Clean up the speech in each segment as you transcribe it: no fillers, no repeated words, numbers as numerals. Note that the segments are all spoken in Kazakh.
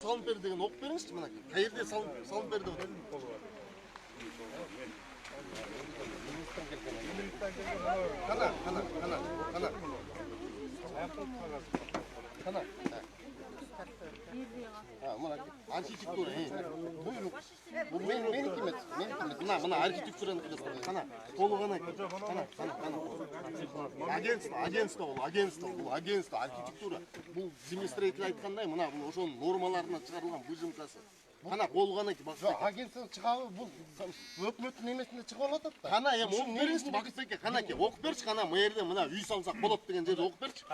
салынып бер деген оқып беріңізші, мына қайерде салынып бер деп отыр. Қана. Архитектура. Bu meniki емес. Мына архитектураны қыласың. Қана. Қолы ғана. Агентство, архитектура. Бұл землестроитель айтқандай, мына бұл ошоның нормаларына шығарылған выжимкасы. Қана қолы ғана. Жоқ, агентство шығабы бұл өкмөттің немесінде шығып алатат да. Қана, оқып беріңізші, Бақытбеке, қана ке, оқып берші, қана мэрде мына үй салсақ болады деген жерде оқып берші.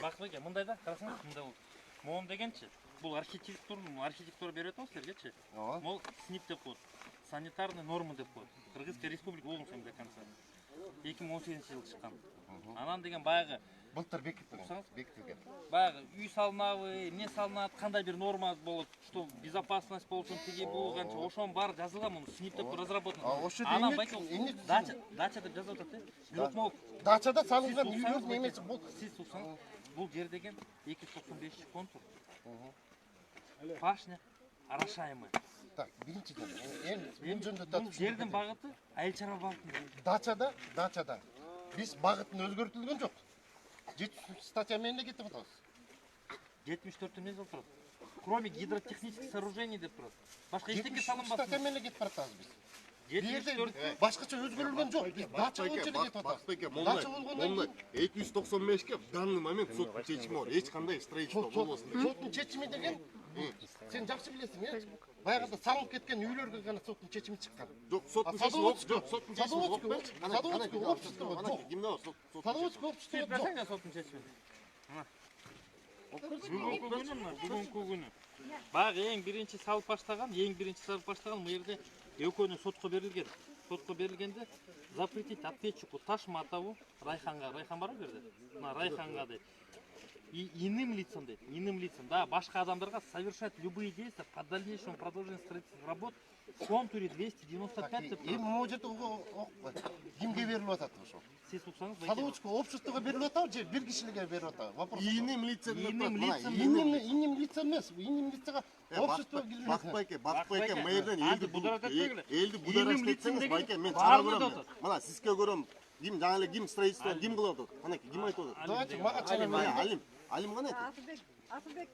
Бақытбеке, мындайда, қарасаңыз, мындай болды. Моғым дегенші, бұл архитектура береді ау сіздерге, ол СНИП деп қойды, санитарный нормы деп қойды. Қырғызская республика оғымсам до конца. 2018 жыл шыққан. Анан деген баяғы былтыр бекітілген. Баяғы үй салынабы, не салынады, қандай бір норма болады, что безопасность болсын, теге болғанша, ошоның бары жазылған, оны СНИП деп разработан. Анан байқа, дача деп жазып отады. Бирок мол дачада салынған үйлердің немесі бұл. Сіз тұрсаңыз, бұл жер деген 295 контур. Пашня орошаемый. Так, біріншіден, бұл жердің бағыты айылшара бағыты. Дачада біз бағытын өзгертілген жоқ. 70 статьямен кетіп отырмыз. 74 не тұрады. Кроме гидротехнических сооружений деп тұрады. Башқа ештеңе салынбасын. Статьямен кетіп баратамыз біз. 74 башқаша өзгерілген жоқ. Біз дача бойынша кетіп отырмыз. Дача болғанда 295-ке в данный момент соттың шешімі бар. Ешқандай строительство болмасын. Соттың шешімі деген сен жақсы білесің, е? Баяғыда салынып кеткен үйлерге ғана соттың шешімі шыққан. Жоқ, соттың шешімі жоқ. Садоводский общество жоқ. Садоводский общество жоқ. соттың шешімі. Бүгінгі күні. Бағы ең бірінші салып баштаған, мэрде екеуінің сотқа берілген. Сотқа берілгенде запретить ответчику Ташматову, Райханға, Райхан бар берді? Райханға дейді. И иным лицам, да, башқа адамдарға совершать любые действия по дальнейшему продолжению строительных работ в контуре 295 деп тұрады. Ол жерде кімге беріліп атады ошо? Сіз ұқсаңыз, Садоводское обществоға беріліп атады, же бір кішіліге беріліп атады? Иным лицам емес, иним лицаға общество беріліп. Бақытбайке, мэрден елді бұдараштап етсеңіз, байке, мен чара көрем. Мына, сізге көрем, жаңағы кім строительство, кім қылып отыр? Қана, кім айтып отыр? Давайте, маған чара берем. Алим қана айтыр? Асылбек.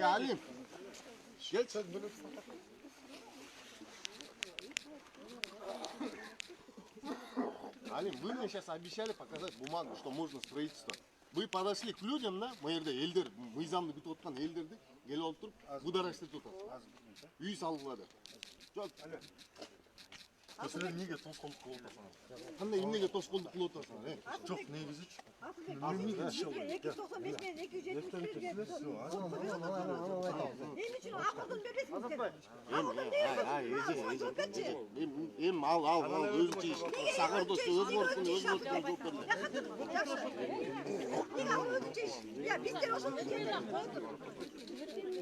Алим, келші. Алим, вы мне сейчас обещали показать бумагу, что можно строительство. Вы подошли к людям, да, мэрде, елдер, мыйзамды күтіп отқан елдерді, келіп алып тұрып, бұдараштап отыр. Үй салғылады. Жоқ. Сіздер неге тосқолдық қылып отырсыңыз? Қандай неге тосқолдық қылып отырсыңыз? Жоқ, негізі үшін. Ем, ал, өзі чейіш. Сағыр досы, өз борсын, жоқ берілі.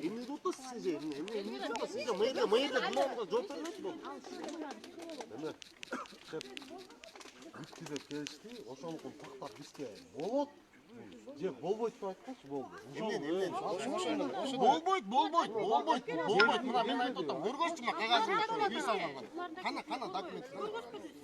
Емнеді отырсыз сіз, емнеді отырсыз, мэрде бұнауға жоқ беріледі бұл. Бүткіде келішті, ошоңқын тақтар бізге болот, же болбойт деп айтқаншы болды. Болбойт. Мына мен айтып отырмын, көргөзші мына қағазымда үй салғанған. Қана документ.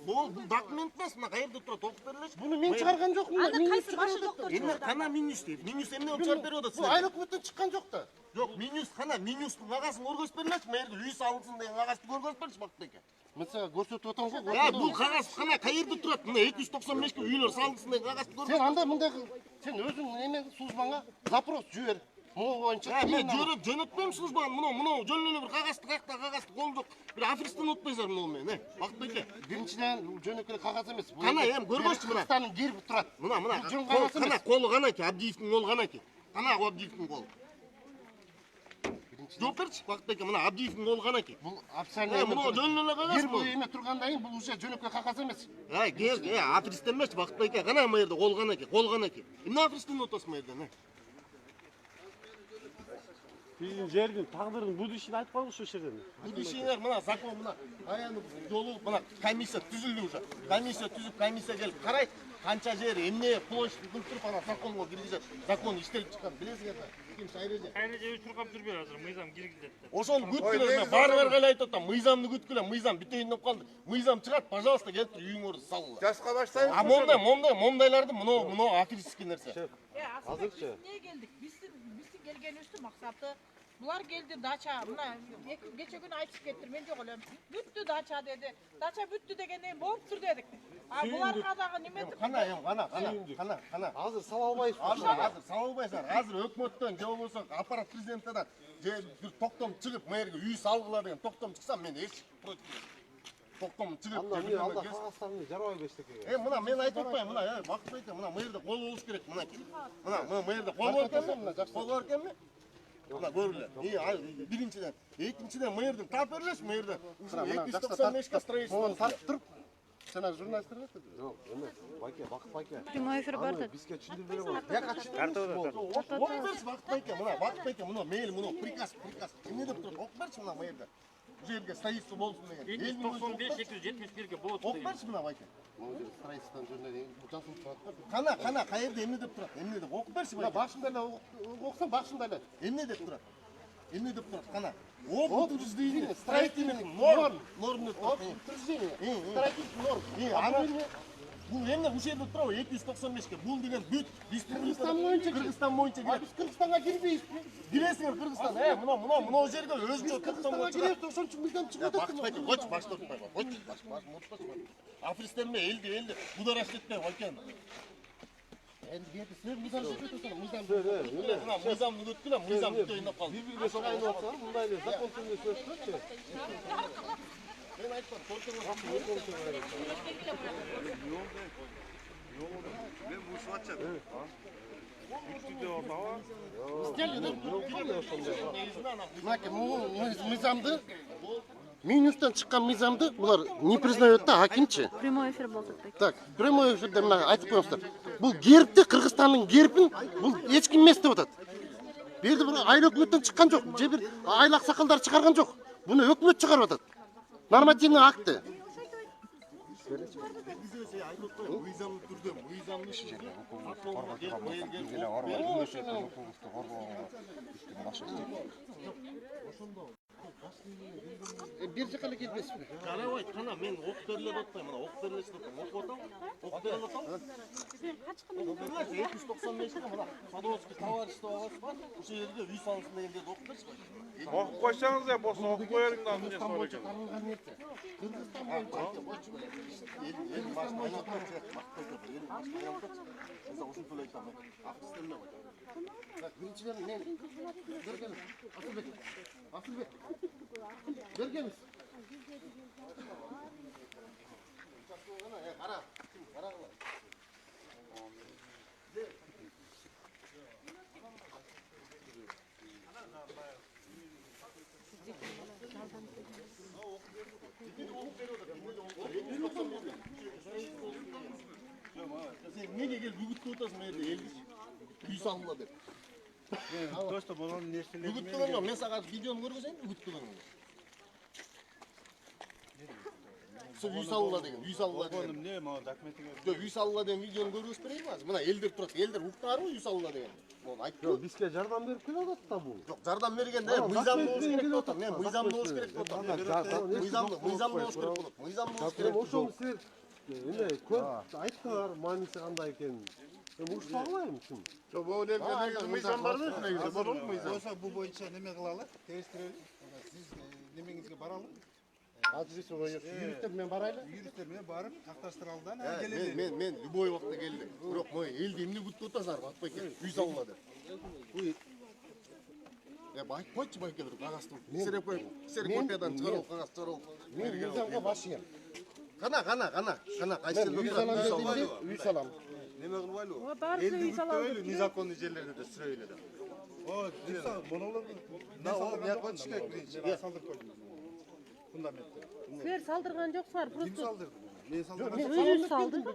Бұл документ емес, мына қайерде тұрады, оқып берілеші. Бұны мен шығарған жоқпын. Қайсы башы доктор Емне қана минус дейді. Минус емне өтшар беріп отыр. Бұл айлы үкіметтен шыққан жоқ та. Жоқ, минустың қағасын көргөзіп берілеші, мэрде үй салынсын деген қағазды көргөзіп берілеші Бақытбеке. Mesela көрсетіп отырмын ғой. Бұл қағаз қана қайерде тұрады? Мына 295-ке үйлер салынсын деген қағазды көргөзіп. Сен андай мындай сен өзің немен службаңа запрос жібер. Мұны бойынша мен жөнөтпеймін службаны. Мынау жөнлеле бір қағазды қолым жоқ. Bir Афристан отпайсыздар мынау мен, Бақытбеке. Біріншіден жөнөкілі қағаз емес. Қана көргөзші мына. Қырғызстанның гербі тұрады. Мына қолы ғана ке, Абдиевтің қолы ғана ке. Қана Абдиевтің қолы. Жоқ берші, Бақытбеке, мына Абдиевтің қолы ғана ке. Бұл официальный мынау жөнлеле қағаз гербі еме тұрғаннан кейін бұл уже жөнөкілі қағаз емес. Афристан емес, Бақытбеке, қана мэрде қол ғана ке. Мына Афристан отырсың мэрден, Bizim жердің тағдырын будущийін айтып қалды şu жерден. Будущийлер мына закон мына аянып жолы мына комиссия түзілді уже. Комиссия түзіп, комиссия келіп қарайды, қанша жер, эмне площадь біліп тұрып ана законға кіргізеді. Закон иштеліп шыққан, білесіңдер ме? экинчи айреже. Айреже өчүрүп жүрбөй азыр мыйзам киргизет деп. Ошону күткүлө, мен баарыбир эле айтып атам, мыйзамды күткүлө, мыйзам бүтөйүн деп калды. Мыйзам чыгат, пожалуйста, келип туруп үйүңөрдү салгыла. Жасқа баштайбыз. А мондайларды мына аферистский нерсе. Азырчы эмне келдик? Биздин келгенибиздин максаты булар келди дача, мына кече күнү айтып кеттир, мен жок элем. Бүттү дача деди. Дача бүттү дегенден болуптур дедик. А буларга дагы неме деп? Кана. Азыр сала албайсыз. Азыр сала албайсыңар. Азыр өкмөттөн же болбосо аппарат президенттен же бир токтом чыгып, мэрге үй салгыла деген токтом чыкса, мен эч против. Токтом чыгып, Анда мен алда кагазтарды жарабай бештеке. мына мен айтып атпайм, мына бакыт айта, мына мэрде кол болуш керек, мына. Мына мэрде кол бар экенби? Кол бар экенби? Мына көрүлө. Биринчиден, экинчиден мэрдин таап берилеш, мэрде. 295 строительство. Тартып туруп, жана журналисттерге Жок, эмес. Байке, Бакыт байке. Прямой эфир бар да. Бизге түшүндүрүп бере коюш. яка чыктырып Окуп берчи Бакыт байке, мына мейл, мына приказ. Эмне деп турат? Окуп берчи мына мэрде. Бул жерге строительство болсун деген. 295-271-ге болот Окуп деген. берчи мына байке. строительстводан жөнүндө деген жазылып турат да. Кана, каерде эмне деп турат? Эмне деп окуп берчи Мына байке. башында эле окусаң башында эле. Эмне деп турат? Кана. Об утверждение строительных норм деп турат. Утверждение строительных норм. Бул эмне ушул жерде турабы 295ке? Бул деген бүт Кыргызстан боюнча Кыргызстан боюнча А биз Кыргызстанга кирбейбиз. киресиңер Кыргызстан. Мына жерге өзүнчө Кыргызстанга киребиз, ошон үчүн мыйзам чыгып атат. Бакыт байке, койчу башты отпайбы. Койчу башты. Аферисттерме элди будараш кетпей байке. Эndi берди силер мыйзам чыгып атат. Мына мыйзамды күткүлө, мыйзам бүтөйүн деп калды. Бири-бирине чогайын атса, мындай эле закон түрүндө сөзсүзчү. Мен айтпам, Мынакей мыйзамды минустан чыккан мыйзамды булар не признает да, акимчи. Прямой эфир болду. Так, прямой эфирде мына айтып коюңуздар. Бул гербти, Кыргызстандын гербин бул эч ким эмес деп атат. Бул жерде бир айыл өкмөттөн чыккан жок, же бир айыл аксакалдар чыгарган жок. Буну өкмөт чыгарып атат. Нормативный акты. мыйзамдуу түрдө, мыйзамдуу түрдө Бир жака эле кетпесизби? карабайт, кана мен окуп берилет атпайм, мына окуп берилет атам, окуп атам. 295 мына Садовский товарищество бар, ошол жерге үй салынсын деген жерде окуп берчи. Окуп койсоңуз да болсо окуп коерин да эмне сорой экен. Кыргызстан боюнча Ел башын айнатпай чыгат, бакыт койду. Ел башын айнатпай. Мен ушинтип айтам, аксызсыздар ме? Так, биринчиден мен бергенбиз. Асылбек. Бергенбиз. Sen неге келип үгүттүп атасың жерде элдич? Үй салгыла деп. Просто болгон нерселер Үгүттүгөн мен сага видеону көргөзөйүн, үгүттүгөн. Үй салгыла деген, үй салгыла деген. эмне могу документиңер. Жок, үй салгыла деген видеону көргөзүп берейинби азыр? Мына элдер турат, элдер уктаарбы үй салгыла деген? Могу айтып Жок, бизге жардам берип келип атат да бул. Жок, жардам бергенде мыйзамдуу болуш керек деп атам. Мен мыйзамдуу болуш керек деп атам. Мыйзамдуу болуш керек болот. Мыйзамдуу болуш керек. Ошону силер эме көрүп айттыңар, мааниси кандай экенин. Эми ушпагыла чын. Жок, бул жерде негизи мыйзам барбы? Негизи борбу мыйзам? Болса бул боюнча неме кылалы, териштирели. Сиз немеңизге баралы. Адреси коюп, юристтер менен барайлы. Юристтер менен барып, такташтыралы да, келели. Мен любой убакта келдим. Бирок мой элди эмне күтүп атасыңар, Батбайке? Үй салгыла деп. Айтып койчу байке бир кагазды. Ксерокопиядан чыгарып, кагаз чыгарып. Мен мыйзамга баш ийем. Кана, кайсы Үй салам дедимди, үй салам. Неме кылбайлы? Баарысы үй салалы. Незаконный жерлерде да сүрөйлү да. О, монолог. Мына түш керек биринчи. Салдырып койдум. Фундаментти. Силер салдырган жоксуңар, просто Салдырдым. Мен салдырдым. өзү салдырдыңбы?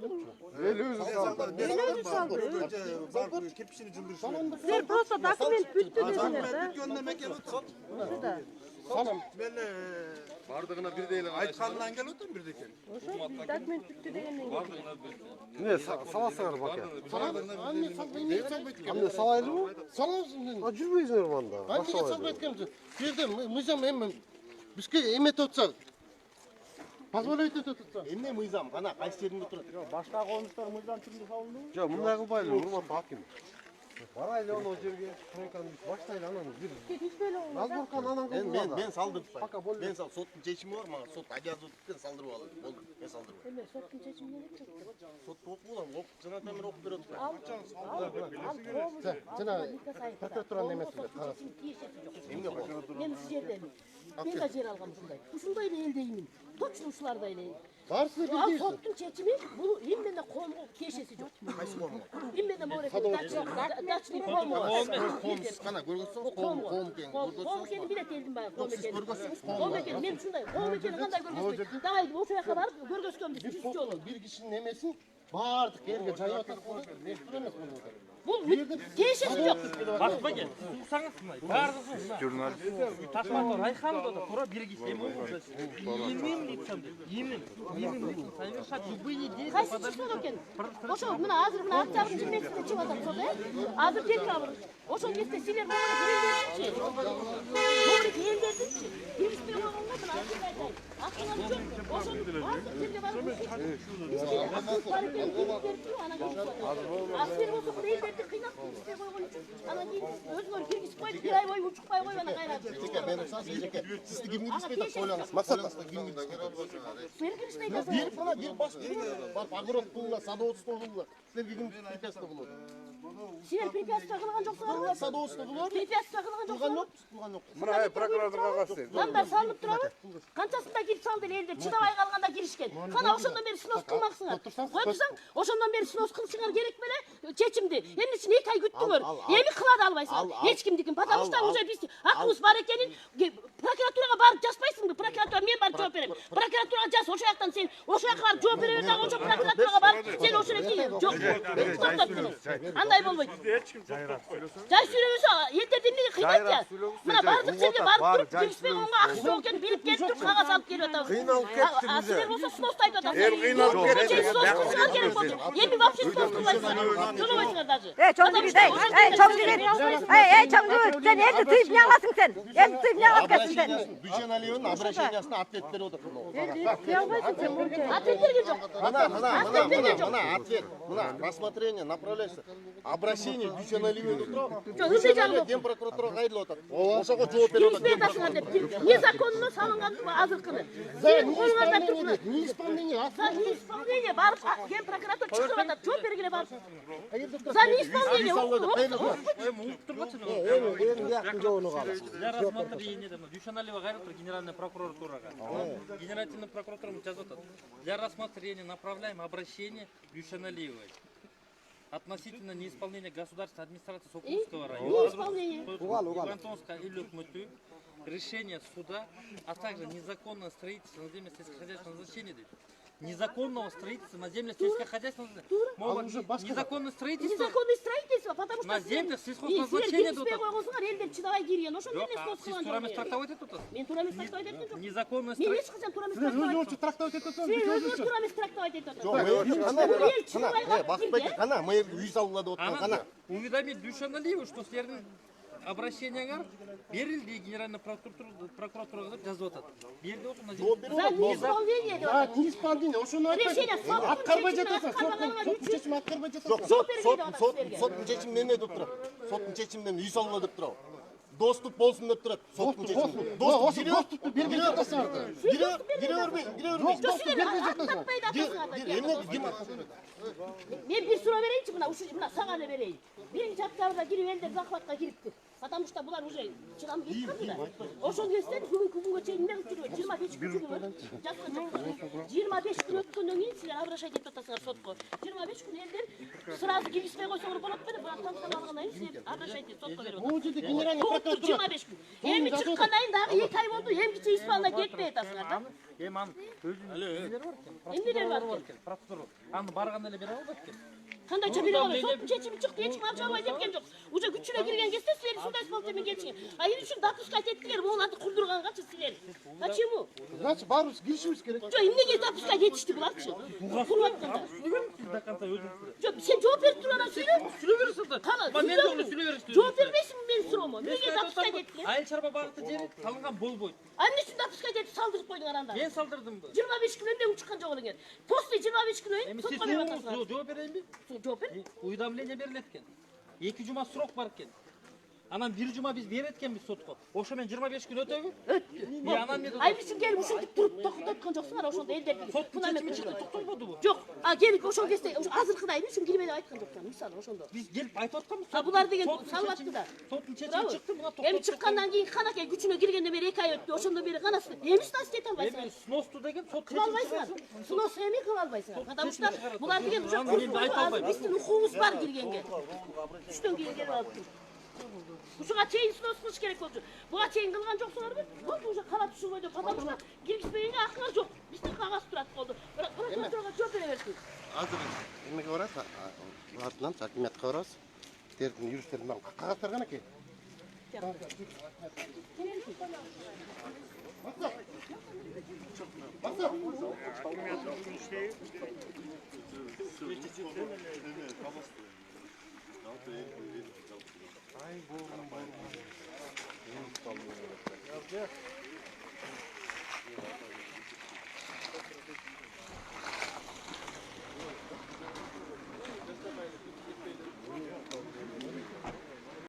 Өзү салдырдым. Бар кирпичини жылдырып. Силер просто документ бүттү дедилер да. Бүткөнүнөн мекен Ошо да. Салам. Мен Бардығына бірдей эле айтқанынан келіп отырмын бірдекен. Ошо документ бүттү дегенден кийин. Не саласыңар баке. Анне салбайт экен. Амне салайлыбы? Салабыз. А жүрбөйсүңөр мында. Анне салбайт экен. Бу жерде мыйзам эми бизге эметип атса позволить этип атса. Эмне мыйзам? Кана кайсы жеринде турат? Баштагы конуштар мыйзам түрүндө салынды. Жок, мындай кылбайлы, урматтуу аким. Барайлы оно жерге, стройканы баштайлы анан бир. Разборканы анан кылгыла. Мен салдырып Пока болду. Мен сал соттун чечими бар, мага сот обязан эткен салдырып алды. Болду, мен салдырып. Эме соттун чечими менен чыкты. Сот окуган, жана темир окуп берет. Жана прокуратуранын эмеси бар. Эмне кол? Мен ушул жерден мен да жер алгам ушундай эле элдеймин. Точно ушулардай эле. Баарысы Ал бирдей. соттун чечими бул эмне коомго тиешеси жок. Кайсы коом? Эмне морек дачный коом бар. Коомсуз кана көргөнсүң, коом экен. Коом экенин билет элдин баягы коом экенин. Коом экен, мен ушундай коом экенин кандай көргөзбөйт. Давай ошол жака барып көргөзгөм деп 100 жолу. Бир кишинин эмесин баардык жерге жайып атат. Мектеп эмес бул. Бул тиешеси жок. Баспаген, суксаңыз мындай, бардыгы мына. Журналист. Ташматов Райханов да тура бирги эми имин лицом, имин лицом совершать любые действия. Кайсы чыкпак экен? Ошол мына азыр мына октябрь 20-синде чыгып атат сот, Азыр декабрь. Ошол кезде силер элдердичи. Морек элдердичи. Киришпей койгонго мына айтайын. Актыңар жок. Ошол бардык жерге барып Аспер болсо мына элдерди кыйнап киришпей койгон үчүн анан кийин өзүңөр киргизип койуп, бир ай бою учукпай коюп анан кайра. Мен уксаңыз, эжеке, сизди ким киргизбейт деп ойлаңыз. Максатыңызда ким киргизбейт? Бир киришпей да. Бир мына бир баш барып огород кылыңдар, садоводство кылыңдар. Силерге ким препятствие болот? Силер препятствие кылган жоксуңарбы? Садоводство болот. Препятствие кылган жоксуңарбы? Кылган жок. Мына прокуратурага катсы. Мындай салынып турабы? Канчасында кирип салды эле элдер чыдабай калганда киришкен. Кана ошондон бери снос кылмаксыңар. Койсоң, ошондон бери снос кылышыңар керек беле? Чечимди. Эмне үчүн 2 ай күттүңөр? Эми кыла да албайсыңар. Эч кимдикин, потому что уже биз акыбыз бар экенин прокуратурага барып жазбайсыңбы? Прокуратура мен барып жооп берем. Прокуратурага жаз, ошол жактан сен ошол жака барып жооп бере бер дагы, ошол прокуратурага барып сен ошол эки жок. Токтоп туруң. Андай болбойт. Жай сүйлөбөсө элдерди эмнеге кыйнайт я? Мына бардык жерге барып туруп киришпей койгонго акча жок экенин билип келип туруп кагаз алып келип атабыз. Кыйналып кеттиңиз. Силер болсо сносты айтып атасыңар. Кыйналып кетти. Снос кылышыңар керек болчу. Эми вообще снос кылбайсыңар. Төлөбөйсүңөр даже. Чоңжурит, Чоңжурит, сен элди тыйып не кыласың сен? Элди тыйып не кылып кетсиң сен? Дүйшеналиевнин обращениясына ответ берип атат. Кыя албайсың сен мурча. Ответ берген жок. Мына ответ. Мына рассмотрение направляется. Обращение Дүйшеналиевге турат. Жок, ушул жагы. Ген прокуратурага кайрылып атат. Ошого жооп берип атат. Киришпей атасыңар деп. Незаконно салынган азыркыны. Силер колуңарда туруп. Неисполнение. За неисполнение барып ген прокуратура чыгарып атат. Жооп бергиле барып. За неисполнение. Для рассмотрения Дүйшеналиева кайрылып Генеральная прокуратурага. Генеральная прокуратура жазып атат. Для рассмотрения направляем обращение Дүйшеналиевой относительно неисполнения государственной администрации Сокуловского района, Ивантонска или Өкмөтү, решение суда, а также незаконное строительство на земле сельскохозяйственного назначения. Незаконного строительства на земле сельскохозяйственного назначения. Незаконное строительство. Незаконное строительство, потому что на землях сельхозназначения дут. Силер койгонсуңар, элдер чыдабай кирген. Ошондо эмес Сиз кылган тура эмес жок. трактовать этип атасыз. Мен тура эмес трактовать эткем жок. Незаконное Мен эч строительство. качан тура эмес трактовать эткем жок. Силер өзүңөр тура эмес трактовать этип атасыз. Бакытбек, кана мына жерге үй салгыла деп аткан, кана. Уведомить Дүйшеналиеву, что силердин обращениеңер берилди Генеральная прокуратурага деп жазып атат. Берди окуна За неисполнение деп атат. Неисполнение. Ошону Решение айтпайсың. соттун Аткарбай чечими жатасың. аткарбаганга Соттун чечими аткарбай жатасың. Жок, соттун чечими эмне деп турат? Соттун чечиминен үй салгыла деп турат. Доступ болсун деп турат. Соттун чечими. Доступту бербей жатасыңар. Жок, силер аттатпай да атасыңар. Эмне ким Мен бир суроо берейинчи, мына сага эле берейин. 1-октябрда кирип элдер захватка кириптир. Потому что булар уже чыгам кетти да. Ошол кезде бүгүнкү күнгө чейин эмне кылып жүрөт? 25 күн жүргөн. Жазган жок. 25 күн өткөндөн кийин силер обращать этип атасыңар сотко. 25 күн элдер сразу киргизбей койсоңор болот беле? Бирок таныстырып алгандан кийин силер обращать этип сотко берип атасыңар. Бул жерде генеральный прокуратура 25 күн. Эми чыккандан кийин дагы 2 ай болду, эмгиче исполнять кетпей атасыңар да. Эми анын өзүнүн нелери бар экен. Эмнелер бар экен? Процедура. Аны барганда эле бере албайт экен. Кандай чебере калат? Соттун чечими чыкты, эч ким ача албай кеткен жок. Уже күчүнө кирген кезде силер ушундай исполнительмен келишиңер. А эмне үчүн допускать эттиңер буларды курдургангачы силер? Почему? Значит, барыбыз келишибиз керек. Жок, эмнеге допускать этишти буларчы? Куруп атканда. До конца өзүң сүрө. Жок, сен жооп берип туруп анан сүйлө. Сүрө бересиң да. Кана, Мен жолу сүрө бересиң. жооп бербейсиңби менин суроомо? Эмнеге допускать эттиңер? Айыл чарба багыты жери салынган болбойт. А эмне үчүн допускать этип салдырып койдуңар анда? Мен салдырдымбы? 25 күн эмне чыккан жок элеңер. После 25 күнөн Эми сотко сиз берип атасыңар. жооп берейинби? Жооп бер. Уведомление берилет экен. 2 жума срок бар экен. Анан 1 жума биз берет экенбиз сотко. Ошо мен 25 күн өтөбү? Өттү. Анан мен Ай бизин келип ушинтип туруп токтоткон жоксуңар, ошондо элдерди. соттун чечими чыкты, токтолбодубу? Жок, а келип ошол кезде азыркыдай эмне үчүн кирме деп айткан жоксуңар, мисалы ошондо. Биз келип айтып атканбыз. А булар деген салып атты да. Соттун чечими чыкты, мына Эми чыккандан кийин канакей күчүнө киргенден бери 2 ай өттү. Ошондон бери канасы эмне снас эте албайсыңар? Эми сносту деген сот Кыла албайсыңар. Снос эми кыла албайсыңар. Потому что булар деген уже биздин укугубуз бар киргенге. Түштөн кийин келип алып. Ушуга чейин снос кылыш керек болчу. Буга чейин кылган жоксуңарбы? Болду уже кала түшүрбөй деп, потому что киргизбегенге акыңар жок. Биздин кагаз турат болду. Бирок прокуратурага жооп бере берсин. Азыр эмеге барат? Артынан акиметке барабыз. Тердин юристтердин кагаздар канаке? Ay,